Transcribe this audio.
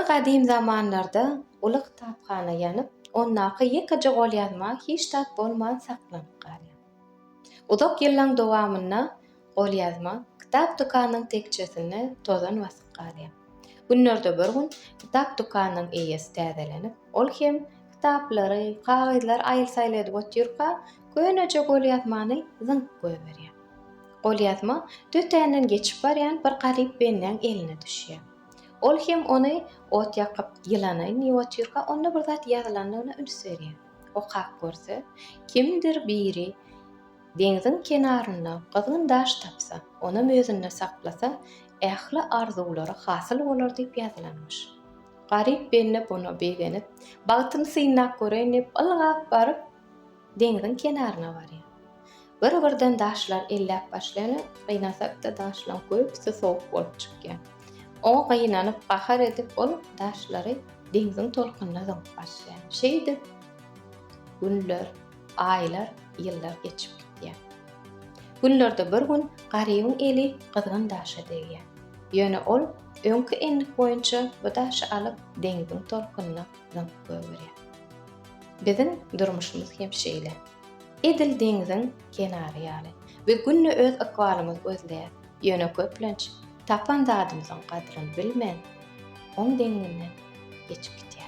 gadim zamanlarda uly kitapxana ýanyp, ondaky ýekeje golyazma hiç tat bolman saklanyp galýar. Uzak ýyllaň dowamynda golyazma kitap dukanynyň tekçesinde tozan basyp galýar. Günlerde bir gün kitap dukanynyň eýesi täzelenip, ol hem kitaplary, kagyzlar aýylsa edip otyrka, köneje golyazmany zynk goýberýär. Golyazma tötänden geçip barýan bir garyp benden eline düşýär. Ol hem ony ot ýakyp ýylanaýyn ýotyrka, onda bir zat ýazylanlygyna üns berýär. O kak görse, kimdir biri deňziň kenarynda gyzgyn daş tapsa, onu özünde saklasa, ähli arzulary hasyl bolar diýip ýazylanmış. Garyp benne bunu begenip, bagtyny synnap göreýin diýip ylgap baryp deňziň kenaryna barýar. Bir-birden daşlar elläp başlaýan, gynasap da daşlar köpüsi sowuk bolup çykýar. O gynanyp bahar edip ol daşlary deňziň tolkynuna zynp başlaýar. Şeýdi günler, aýlar, ýyllar geçip gitýär. Günlerde bir gün garybyň eli gyzgyn daşa degýär. Ýöne ol öňkü enlik boýunça bu daşy alyp deňziň tolkynuna zynp goýberýär. Bizim durmuşymyz hem şeýle. Edil deňziň kenary ýaly. We günne öz akwalymyz gözleýär. Ýöne köplenç tapan zadymyzyň gadryny bilmän, oň deňinden geçip gitýär.